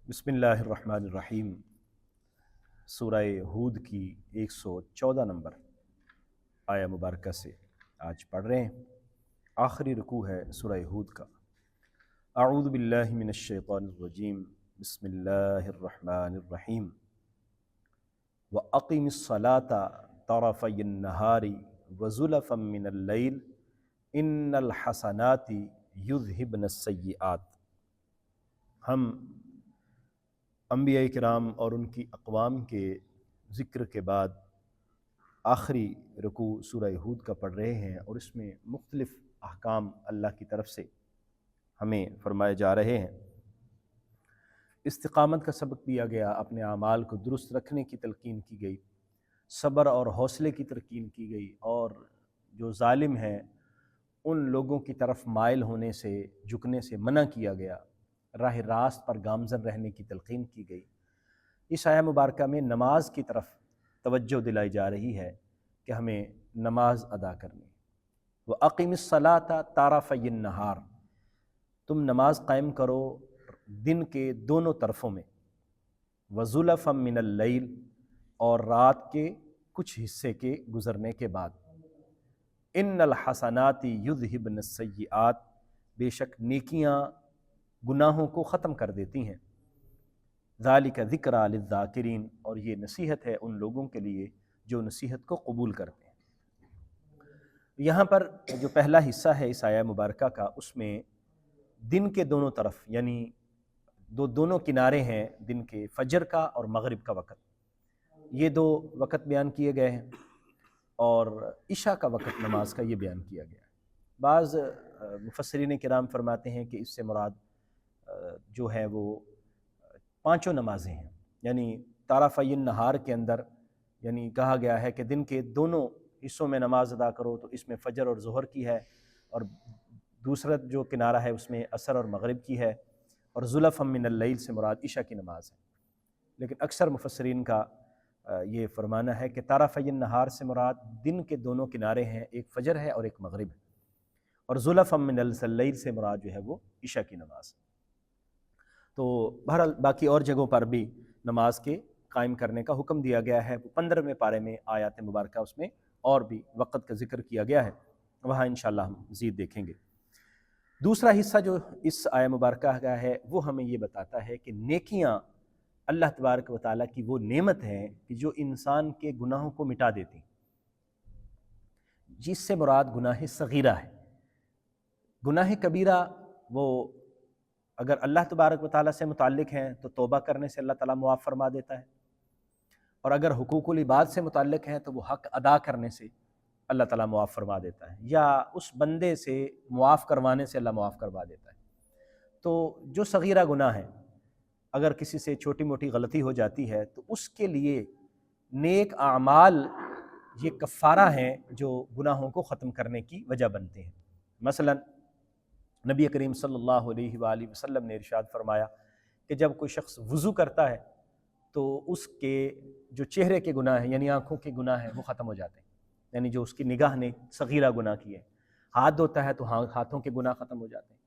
بسم اللہ الرحمن الرحیم۔ سورہ ہود کی 114 نمبر آیہ مبارکہ سے آج پڑھ رہے ہیں۔ آخری رکوع ہے سورہ ہود کا۔ اعوذ باللہ من الشیطان الرجیم، بسم اللہ الرحمن الرحیم۔ وَأَقِمِ الصَّلَاةَ طَرَفَيِ النَّهَارِ وَزُلَفًا مِّنَ اللَّيْلِ إِنَّ الْحَسَنَاتِ يُذْهِبْنَ السَّيِّئَاتِ۔ ہم انبیاء کرام اور ان کی اقوام کے ذکر کے بعد آخری رکوع سورہ ہود کا پڑھ رہے ہیں، اور اس میں مختلف احکام اللہ کی طرف سے ہمیں فرمائے جا رہے ہیں۔ استقامت کا سبق دیا گیا، اپنے اعمال کو درست رکھنے کی تلقین کی گئی، صبر اور حوصلے کی تلقین کی گئی، اور جو ظالم ہیں ان لوگوں کی طرف مائل ہونے سے، جھکنے سے منع کیا گیا، راہ راست پر گامزن رہنے کی تلقین کی گئی۔ اس آیہ مبارکہ میں نماز کی طرف توجہ دلائی جا رہی ہے کہ ہمیں نماز ادا کرنی ہے۔ وَأَقِمِ الصَّلَاةَ طَرَفَيِ النَّهَارِ، تم نماز قائم کرو دن کے دونوں طرفوں میں، وَزُلَفًا مِّنَ اللَّيْلِ، اور رات کے کچھ حصے کے گزرنے کے بعد، إِنَّ الْحَسَنَاتِ يُذْهِبْنَ السَّيِّئَاتِ، بے شک نیکیاں گناہوں کو ختم کر دیتی ہیں۔ ذَلِكَ ذِكْرَىٰ لِلذَّاكِرِينَ، اور یہ نصیحت ہے ان لوگوں کے لیے جو نصیحت کو قبول کرتے ہیں۔ یہاں پر جو پہلا حصہ ہے اس آیہ مبارکہ کا، اس میں دن کے دونوں طرف، یعنی دونوں کنارے ہیں دن کے، فجر کا اور مغرب کا وقت، یہ دو وقت بیان کیے گئے ہیں، اور عشاء کا وقت نماز کا یہ بیان کیا گیا ہے۔ بعض مفسرین کرام فرماتے ہیں کہ اس سے مراد جو ہے وہ پانچوں نمازیں ہیں، یعنی طرفی النہار کے اندر، یعنی کہا گیا ہے کہ دن کے دونوں حصوں میں نماز ادا کرو، تو اس میں فجر اور ظہر کی ہے، اور دوسرا جو کنارہ ہے اس میں عصر اور مغرب کی ہے، اور زلفا من اللیل سے مراد عشاء کی نماز ہے۔ لیکن اکثر مفسرین کا یہ فرمانا ہے کہ طرفی النہار سے مراد دن کے دونوں کنارے ہیں، ایک فجر ہے اور ایک مغرب ہے، اور زلفا من اللیل سے مراد جو ہے وہ عشاء کی نماز ہے۔ تو بہرحال باقی اور جگہوں پر بھی نماز کے قائم کرنے کا حکم دیا گیا ہے۔ 15ویں پارے میں آیات مبارکہ اس میں اور بھی وقت کا ذکر کیا گیا ہے، وہاں انشاءاللہ ہم مزید دیکھیں گے۔ دوسرا حصہ جو اس آیہ مبارکہ کا ہے وہ ہمیں یہ بتاتا ہے کہ نیکیاں اللہ تبارک و تعالیٰ کی وہ نعمت ہے کہ جو انسان کے گناہوں کو مٹا دیتی، جس سے مراد گناہ صغیرہ ہے۔ گناہ کبیرہ وہ اگر اللہ تبارک و تعالیٰ سے متعلق ہیں تو توبہ کرنے سے اللہ تعالیٰ معاف فرما دیتا ہے، اور اگر حقوق العباد سے متعلق ہیں تو وہ حق ادا کرنے سے اللہ تعالیٰ معاف فرما دیتا ہے، یا اس بندے سے معاف کروانے سے اللہ معاف کروا دیتا ہے۔ تو جو صغیرہ گناہ ہے، اگر کسی سے چھوٹی موٹی غلطی ہو جاتی ہے تو اس کے لیے نیک اعمال یہ کفارہ ہیں جو گناہوں کو ختم کرنے کی وجہ بنتے ہیں۔ مثلا نبی کریم صلی اللہ علیہ وآلہ وسلم نے ارشاد فرمایا کہ جب کوئی شخص وضو کرتا ہے تو اس کے جو چہرے کے گناہ ہیں، یعنی آنکھوں کے گناہ ہیں، وہ ختم ہو جاتے ہیں، یعنی جو اس کی نگاہ نے صغیرہ گناہ کیے ہیں۔ ہاتھ دھوتا ہے تو ہاتھوں کے گناہ ختم ہو جاتے ہیں۔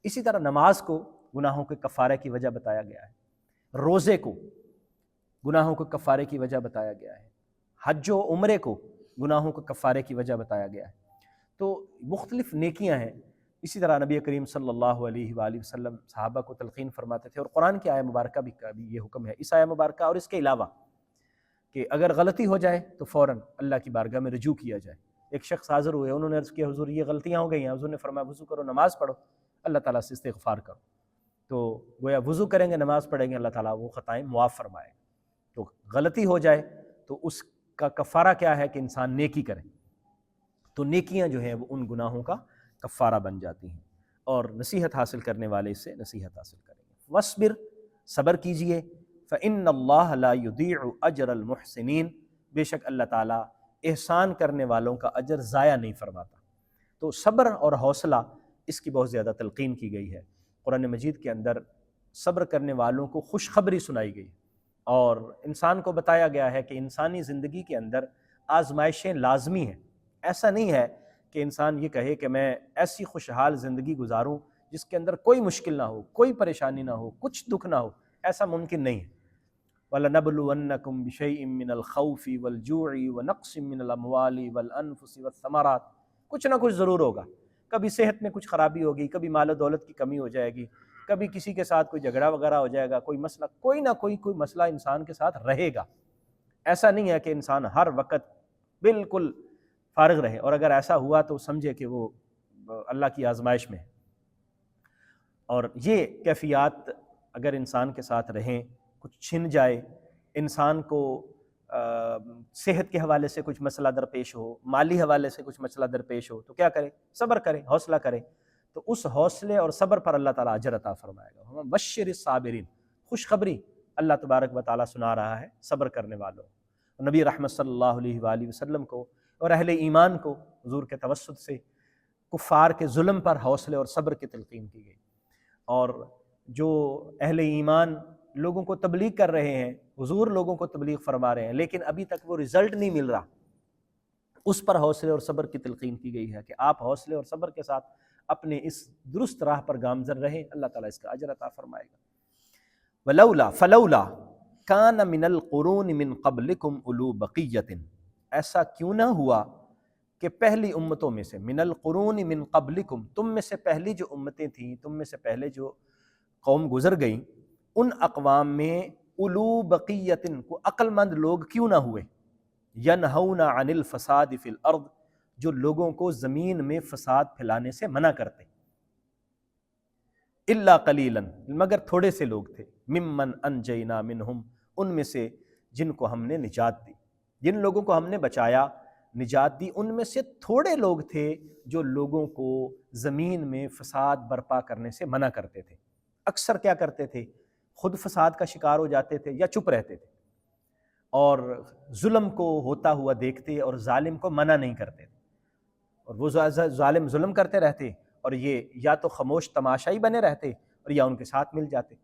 اسی طرح نماز کو گناہوں کے کفارے کی وجہ بتایا گیا ہے، روزے کو گناہوں کے کفارے کی وجہ بتایا گیا ہے، حج و عمرے کو گناہوں کے کفارے کی وجہ بتایا گیا ہے۔ تو مختلف نیکیاں ہیں۔ اسی طرح نبی کریم صلی اللہ علیہ وآلہ وسلم صحابہ کو تلقین فرماتے تھے، اور قرآن کی آیہ مبارکہ کا بھی یہ حکم ہے، اس آیہ مبارکہ اور اس کے علاوہ، کہ اگر غلطی ہو جائے تو فوراً اللہ کی بارگاہ میں رجوع کیا جائے۔ ایک شخص حاضر ہوئے، انہوں نے عرض کیا حضور یہ غلطیاں ہو گئی ہیں، حضور نے فرمایا وضو کرو، نماز پڑھو، اللہ تعالیٰ سے استغفار کرو۔ تو گویا وضو کریں گے، نماز پڑھیں گے، اللہ تعالیٰ وہ خطائیں معاف فرمائے۔ تو غلطی ہو جائے تو اس کا کفارہ کیا ہے کہ انسان نیکی کرے، تو نیکیاں جو ہیں وہ ان گناہوں کا کفارہ بن جاتی ہیں، اور نصیحت حاصل کرنے والے اس سے نصیحت حاصل کریں گے۔ وَاصْبِرْ، صبر کیجئے، فَإِنَّ اللَّهَ لَا يُضِيعُ أَجْرَ الْمُحْسِنِينَ، بے شک اللہ تعالیٰ احسان کرنے والوں کا اجر ضائع نہیں فرماتا۔ تو صبر اور حوصلہ اس کی بہت زیادہ تلقین کی گئی ہے۔ قرآن مجید کے اندر صبر کرنے والوں کو خوشخبری سنائی گئی، اور انسان کو بتایا گیا ہے کہ انسانی زندگی کے اندر آزمائشیں لازمی ہیں۔ ایسا نہیں ہے کہ انسان یہ کہے کہ میں ایسی خوشحال زندگی گزاروں جس کے اندر کوئی مشکل نہ ہو، کوئی پریشانی نہ ہو، کچھ دکھ نہ ہو، ایسا ممکن نہیں ہے۔ وَلَنَبْلُوَنَّكُمْ بِشَيْءٍ مِّنَ الْخَوْفِ وَالْجُوعِ وَنَقْصٍ مِّنَ الْأَمْوَالِ وَالْأَنفُسِ وَالثَّمَرَاتِ، کچھ نہ کچھ ضرور ہوگا، کبھی صحت میں کچھ خرابی ہوگی، کبھی مال و دولت کی کمی ہو جائے گی، کبھی کسی کے ساتھ کوئی جھگڑا وغیرہ ہو جائے گا، کوئی مسئلہ، کوئی نہ کوئی مسئلہ انسان کے ساتھ رہے گا۔ ایسا نہیں ہے کہ انسان ہر وقت بالکل فارغ رہے، اور اگر ایسا ہوا تو سمجھے کہ وہ اللہ کی آزمائش میں ہے۔ اور یہ کیفیات اگر انسان کے ساتھ رہیں، کچھ چھن جائے، انسان کو صحت کے حوالے سے کچھ مسئلہ درپیش ہو، مالی حوالے سے کچھ مسئلہ درپیش ہو، تو کیا کرے؟ صبر کرے، حوصلہ کرے، تو اس حوصلے اور صبر پر اللہ تعالیٰ اجر عطا فرمائے گا۔ بشر الصابرین، خوشخبری اللہ تبارک و تعالیٰ سنا رہا ہے صبر کرنے والوں، نبی رحمت صلی اللہ علیہ وآلہ وسلم کو اور اہل ایمان کو حضور کے توسط سے کفار کے ظلم پر حوصلے اور صبر کی تلقین کی گئی۔ اور جو اہل ایمان لوگوں کو تبلیغ کر رہے ہیں، حضور لوگوں کو تبلیغ فرما رہے ہیں، لیکن ابھی تک وہ رزلٹ نہیں مل رہا، اس پر حوصلے اور صبر کی تلقین کی گئی ہے کہ آپ حوصلے اور صبر کے ساتھ اپنے اس درست راہ پر گامزن رہیں، اللہ تعالیٰ اس کا اجر عطا فرمائے گا۔ ولولا فلولا کان من القرون من قبلکم اولو بقیۃ، ایسا کیوں نہ ہوا کہ پہلی امتوں میں سے، من القرون من قبلکم، تم میں سے پہلی جو امتیں تھیں، تم میں سے پہلے جو قوم گزر گئیں، ان اقوام میں اولو بقیۃ، کو عقل مند لوگ کیوں نہ ہوئے، ینہون عن الفساد فی الارض، جو لوگوں کو زمین میں فساد پھیلانے سے منع کرتے، الا قلیلا، مگر تھوڑے سے لوگ تھے، ممن انجینا منہم، ان میں سے جن کو ہم نے نجات دی، جن لوگوں کو ہم نے بچایا، نجات دی، ان میں سے تھوڑے لوگ تھے جو لوگوں کو زمین میں فساد برپا کرنے سے منع کرتے تھے۔ اکثر کیا کرتے تھے؟ خود فساد کا شکار ہو جاتے تھے یا چپ رہتے تھے، اور ظلم کو ہوتا ہوا دیکھتے اور ظالم کو منع نہیں کرتے تھے، اور وہ ظالم ظلم کرتے رہتے، اور یہ یا تو خاموش تماشائی بنے رہتے اور یا ان کے ساتھ مل جاتے۔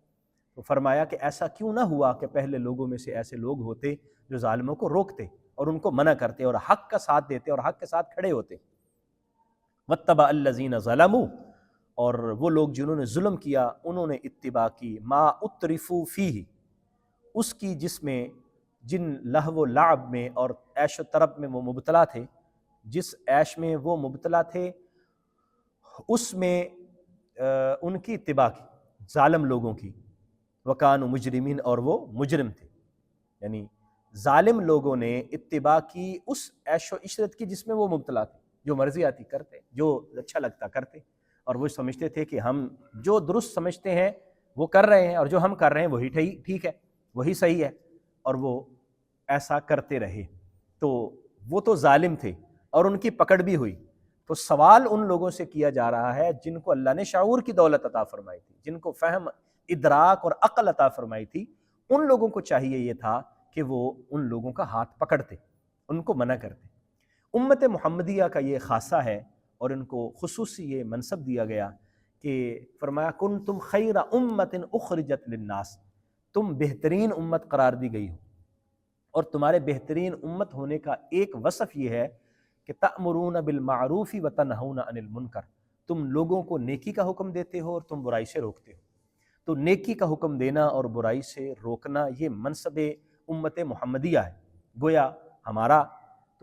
تو فرمایا کہ ایسا کیوں نہ ہوا کہ پہلے لوگوں میں سے ایسے لوگ ہوتے جو ظالموں کو روکتے اور ان کو منع کرتے اور حق کا ساتھ دیتے اور حق کے ساتھ کھڑے ہوتے۔ واتبع الذین ظلموا، اور وہ لوگ جنہوں نے ظلم کیا انہوں نے اتباع کی، ما اترفوا فیہ، اس کی جس میں، جن لہو و لعب میں اور عیش و طرب میں وہ مبتلا تھے، جس عیش میں وہ مبتلا تھے اس میں ان کی اتباع کی، ظالم لوگوں کی، وکانوا مجرمین، اور وہ مجرم تھے، یعنی ظالم لوگوں نے اتباع کی اس عیش و عشرت کی جس میں وہ مبتلا تھے، جو مرضی آتی کرتے، جو اچھا لگتا کرتے، اور وہ سمجھتے تھے کہ ہم جو درست سمجھتے ہیں وہ کر رہے ہیں، اور جو ہم کر رہے ہیں وہی ٹھیک ہے، وہی صحیح ہے، اور وہ ایسا کرتے رہے۔ تو وہ تو ظالم تھے اور ان کی پکڑ بھی ہوئی۔ تو سوال ان لوگوں سے کیا جا رہا ہے جن کو اللہ نے شعور کی دولت عطا فرمائی تھی، جن کو فہم، ادراک اور عقل عطا فرمائی تھی، ان لوگوں کو چاہیے یہ تھا کہ وہ ان لوگوں کا ہاتھ پکڑتے، ان کو منع کرتے۔ امت محمدیہ کا یہ خاصہ ہے، اور ان کو خصوصی یہ منصب دیا گیا کہ فرمایا کنتم خیر امت اخرجت للناس، تم بہترین امت قرار دی گئی ہو، اور تمہارے بہترین امت ہونے کا ایک وصف یہ ہے کہ تأمرون بالمعروف وتنہون عن المنکر، تم لوگوں کو نیکی کا حکم دیتے ہو اور تم برائی سے روکتے ہو۔ تو نیکی کا حکم دینا اور برائی سے روکنا یہ منصب امت محمدیہ ہے، گویا ہمارا۔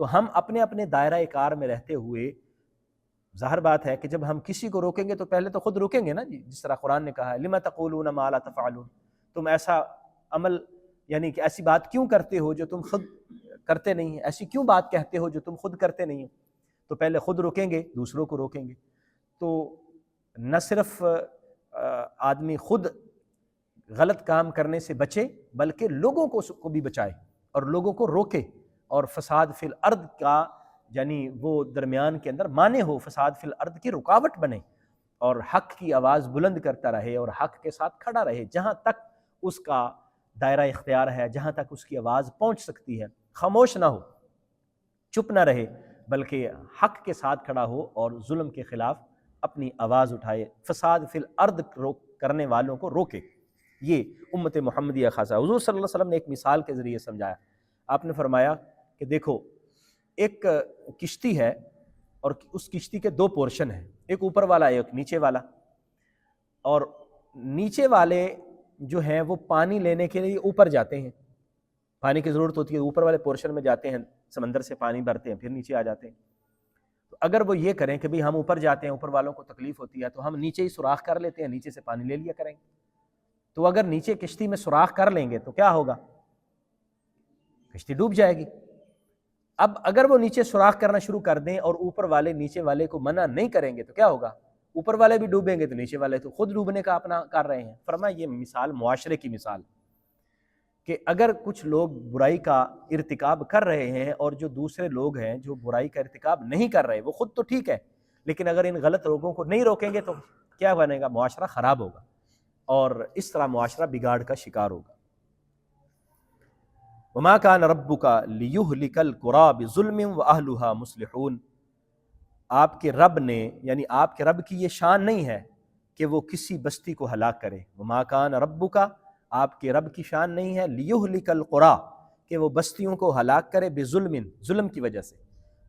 تو ہم اپنے اپنے دائرہ کار میں رہتے ہوئے، ظاہر بات ہے کہ جب ہم کسی کو روکیں گے تو پہلے تو خود روکیں گے نا جی، جس طرح قرآن نے کہا ہے لما تقولون ما لا تفعلون، تم ایسا عمل، یعنی کہ ایسی بات کیوں کرتے ہو جو تم خود کرتے نہیں ہیں، ایسی کیوں بات کہتے ہو جو تم خود کرتے نہیں ہو۔ تو پہلے خود روکیں گے، دوسروں کو روکیں گے۔ تو نہ صرف آدمی خود غلط کام کرنے سے بچے، بلکہ لوگوں کو بھی بچائے اور لوگوں کو روکے، اور فساد فی الارض کا، یعنی وہ درمیان کے اندر مانع ہو، فساد فی الارض کی رکاوٹ بنے، اور حق کی آواز بلند کرتا رہے اور حق کے ساتھ کھڑا رہے، جہاں تک اس کا دائرہ اختیار ہے، جہاں تک اس کی آواز پہنچ سکتی ہے، خاموش نہ ہو، چپ نہ رہے، بلکہ حق کے ساتھ کھڑا ہو اور ظلم کے خلاف اپنی آواز اٹھائے، فساد فی الارض کرنے والوں کو روکے۔ یہ امت محمدیہ خاصہ۔ حضور صلی اللہ علیہ وسلم نے ایک مثال کے ذریعے سمجھایا۔ آپ نے فرمایا کہ دیکھو ایک کشتی ہے، اور اس کشتی کے دو پورشن ہیں، ایک اوپر والا ایک نیچے والا، اور نیچے والے جو ہیں وہ پانی لینے کے لیے اوپر جاتے ہیں، پانی کی ضرورت ہوتی ہے، اوپر والے پورشن میں جاتے ہیں، سمندر سے پانی بھرتے ہیں، پھر نیچے آ جاتے ہیں۔ تو اگر وہ یہ کریں کہ بھئی ہم اوپر جاتے ہیں، اوپر والوں کو تکلیف ہوتی ہے، تو ہم نیچے ہی سوراخ کر لیتے ہیں، نیچے سے پانی لے لیا کریں گے۔ تو اگر نیچے کشتی میں سوراخ کر لیں گے تو کیا ہوگا؟ کشتی ڈوب جائے گی۔ اب اگر وہ نیچے سوراخ کرنا شروع کر دیں اور اوپر والے نیچے والے کو منع نہیں کریں گے تو کیا ہوگا؟ اوپر والے بھی ڈوبیں گے تو نیچے والے تو خود ڈوبنے کا اپنا کر رہے ہیں۔ فرمایا یہ مثال معاشرے کی مثال کہ اگر کچھ لوگ برائی کا ارتکاب کر رہے ہیں اور جو دوسرے لوگ ہیں جو برائی کا ارتکاب نہیں کر رہے، وہ خود تو ٹھیک ہے، لیکن اگر ان غلط لوگوں کو نہیں روکیں گے تو کیا بنے گا؟ معاشرہ خراب ہوگا اور اس طرح معاشرہ بگاڑ کا شکار ہوگا۔ وما كان ربك ليهلك القرى بظلم واهلها مصلحون، آپ کے رب نے، یعنی آپ کے رب کی یہ شان نہیں ہے کہ وہ کسی بستی کو ہلاک کرے۔ وما كان ربك، آپ کے رب کی شان نہیں ہے ليهلك القرى، کہ وہ بستیوں کو ہلاک کرے، بظلم، ظلم کی وجہ سے،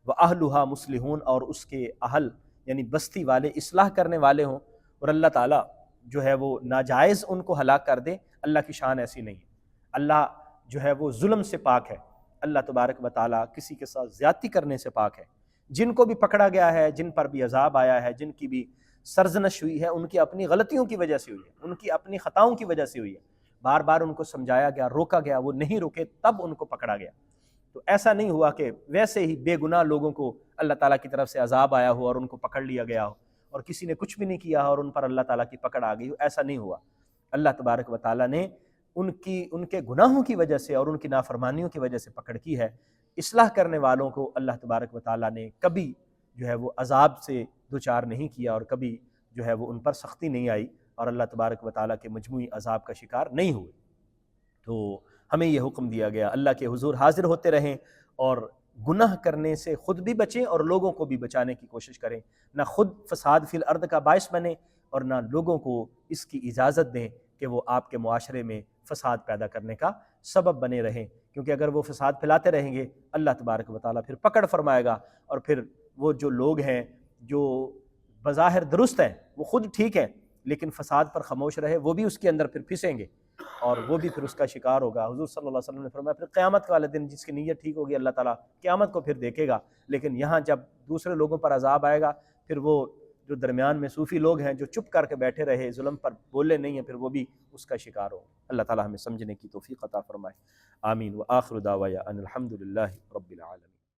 واهلها مصلحون، اور اس کے اہل یعنی بستی والے اصلاح کرنے والے ہوں، اور اللہ تعالیٰ جو ہے وہ ناجائز ان کو ہلاک کر دے۔ اللہ کی شان ایسی نہیں ہے۔ اللہ جو ہے وہ ظلم سے پاک ہے، اللہ تبارک و تعالیٰ کسی کے ساتھ زیادتی کرنے سے پاک ہے۔ جن کو بھی پکڑا گیا ہے، جن پر بھی عذاب آیا ہے، جن کی بھی سرزنش ہوئی ہے، ان کی اپنی غلطیوں کی وجہ سے ہوئی ہے، ان کی اپنی خطاؤں کی وجہ سے ہوئی ہے۔ بار بار ان کو سمجھایا گیا، روکا گیا، وہ نہیں رکے، تب ان کو پکڑا گیا۔ تو ایسا نہیں ہوا کہ ویسے ہی بے گناہ لوگوں کو اللہ تعالیٰ کی طرف سے عذاب آیا ہو اور ان کو پکڑ لیا گیا ہو، اور کسی نے کچھ بھی نہیں کیا اور ان پر اللہ تعالیٰ کی پکڑ آ گئی ہو، ایسا نہیں ہوا۔ اللہ تبارک و تعالیٰ نے ان کے گناہوں کی وجہ سے اور ان کی نافرمانیوں کی وجہ سے پکڑ کی ہے۔ اصلاح کرنے والوں کو اللہ تبارک و تعالیٰ نے کبھی جو ہے وہ عذاب سے دوچار نہیں کیا، اور کبھی جو ہے وہ ان پر سختی نہیں آئی، اور اللہ تبارک و تعالیٰ کے مجموعی عذاب کا شکار نہیں ہوئے۔ تو ہمیں یہ حکم دیا گیا اللہ کے حضور حاضر ہوتے رہیں اور گناہ کرنے سے خود بھی بچیں اور لوگوں کو بھی بچانے کی کوشش کریں، نہ خود فساد فی الارض کا باعث بنیں اور نہ لوگوں کو اس کی اجازت دیں کہ وہ آپ کے معاشرے میں فساد پیدا کرنے کا سبب بنے رہیں، کیونکہ اگر وہ فساد پھیلاتے رہیں گے اللہ تبارک و تعالیٰ پھر پکڑ فرمائے گا، اور پھر وہ جو لوگ ہیں جو بظاہر درست ہیں، وہ خود ٹھیک ہیں لیکن فساد پر خاموش رہے، وہ بھی اس کے اندر پھر پھنسیں گے اور وہ بھی پھر اس کا شکار ہوگا۔ حضور صلی اللہ علیہ وسلم نے فرمایا پھر قیامت والے دن جس کی نیت ٹھیک ہوگی اللہ تعالیٰ قیامت کو پھر دیکھے گا، لیکن یہاں جب دوسرے لوگوں پر عذاب آئے گا پھر وہ جو درمیان میں صوفی لوگ ہیں جو چپ کر کے بیٹھے رہے، ظلم پر بولے نہیں ہیں، پھر وہ بھی اس کا شکار ہو۔ اللہ تعالیٰ ہمیں سمجھنے کی توفیق عطا فرمائے۔ آمین۔ وآخر دعوایا ان الحمد للہ رب العالمین۔